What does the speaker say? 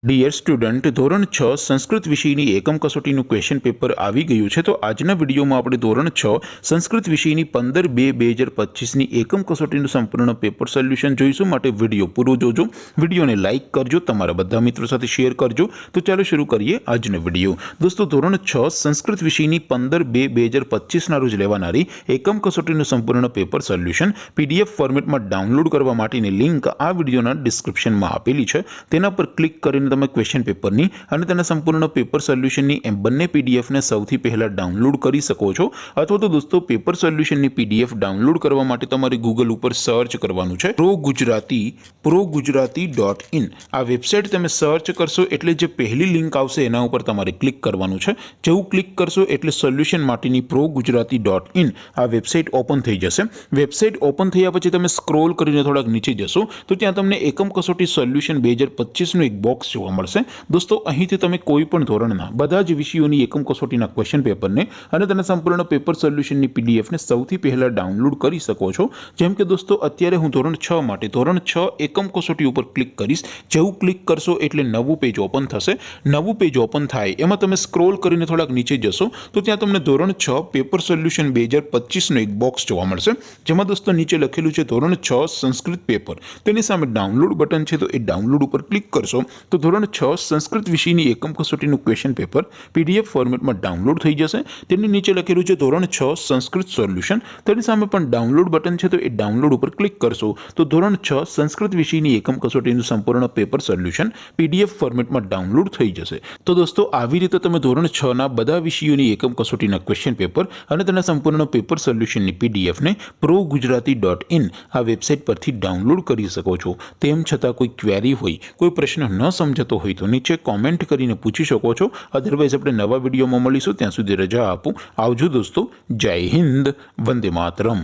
Dear student, ધોરણ 6 સંસ્કૃત વિષયની એકમ કસોટીનું ક્વેશ્ચન પેપર આવી ગયું છે। તો આજના વિડીયોમાં આપણે ધોરણ 6 સંસ્કૃત વિષયની 15/2/2025ની એકમ કસોટીનું સંપૂર્ણ પેપર સોલ્યુશન જોઈશું। માટે વિડીયો પૂરો જોજો, વિડીયોને લાઇક કરજો, તમારા બધા મિત્રો સાથે શેર કરજો। તો ચાલો શરૂ કરીએ આજનો વિડીયો। દોસ્તો, ધોરણ 6 સંસ્કૃત વિષયની 15/2/2025ના રોજ લેવાનારી એકમ કસોટીનું સંપૂર્ણ પેપર સોલ્યુશન પીડીએફ ફોર્મેટમાં ડાઉનલોડ કરવા માટેની લિંક આ વિડીયોના ડિસ્ક્રિપ્શનમાં આપેલી છે। તેના પર ક્લિક કરીને તમે ક્વેશ્ચન પેપરની અને તેના સંપૂર્ણ પેપર સોલ્યુશનની એમ બંને પીડીએફને સૌથી પહેલા ડાઉનલોડ કરી શકો છો। અથવા તો દોસ્તો, પેપર સોલ્યુશનની પીડીએફ ડાઉનલોડ કરવા માટે તમારે ગૂગલ ઉપર સર્ચ કરવાનું છે progujarati.in। આ વેબસાઇટ તમે સર્ચ કરશો એટલે જે પહેલી લિંક આવશે એના ઉપર તમારે ક્લિક કરવાનું છે। જેવું ક્લિક કરશો એટલે સોલ્યુશન માટેની progujarati.in આ વેબસાઇટ ઓપન થઈ જશે। વેબસાઇટ ઓપન થયા પછી તમે સ્ક્રોલ કરીને થોડાક નીચે જશો તો ત્યાં તમને એકમ કસોટી સોલ્યુશન 2025નું એક બોક્સ જોવા મળશે। દોસ્તો, અહીંથી તમે કોઈ પણ ધોરણના બધા જ વિષયોની એકમ કસોટીના ક્વેશ્ચન પેપરને અને તેના સંપૂર્ણ પેપર સોલ્યુશનની પીડીએફને સૌથી પહેલા ડાઉનલોડ કરી શકો છો। જેમ કે દોસ્તો, અત્યારે હું ધોરણ 6 માટે ધોરણ 6 એકમ કસોટી ઉપર ક્લિક કરીશ। જેવું ક્લિક કરશો એટલે નવું પેજ ઓપન થશે। નવું પેજ ઓપન થાય એમાં તમે સ્ક્રોલ કરીને થોડાક નીચે જશો તો ત્યાં તમને ધોરણ 6 પેપર સોલ્યુશન 2025નું એક બોક્સ જોવા મળશે। જેમાં દોસ્તો નીચે લખેલું છે ધોરણ 6 સંસ્કૃત પેપર। તેની સામે ડાઉનલોડ બટન છે, તો એ ડાઉનલોડ ઉપર ક્લિક કરશો તો ધોરણ 6 સંસ્કૃત વિષયની એકમ કસોટીનું ક્વેશ્ચન પેપર પીડીએફ ફોર્મેટમાં ડાઉનલોડ થઈ જશે। તેની નીચે લખેલું છે ધોરણ 6 સંસ્કૃત સોલ્યુશન। તેની સામે પણ ડાઉનલોડ બટન છે, તો એ ડાઉનલોડ ઉપર ક્લિક કરશો તો ધોરણ 6 સંસ્કૃત વિષયની એકમ કસોટીનું સંપૂર્ણ પેપર સોલ્યુશન પીડીએફ ફોર્મેટમાં ડાઉનલોડ થઈ જશે। તો દોસ્તો, આવી રીતે તમે ધોરણ 6ના બધા વિષયોની એકમ કસોટીના ક્વેશ્ચન પેપર અને તેના સંપૂર્ણ પેપર સોલ્યુશનની પીડીએફને progujarati.in આ વેબસાઇટ પરથી ડાઉનલોડ કરી શકો છો। તેમ છતાં કોઈ ક્વેરી હોય, કોઈ પ્રશ્ન ન સમજતો હોય તો નીચે કોમેન્ટ કરીને પૂછી શકો છો। અધરવાઇઝ આપણે નવા વિડીયોમાં મળીશું, ત્યાં સુધી રજા આપું। આવજો દોસ્તો, જય હિન્દ, વંદે માતરમ।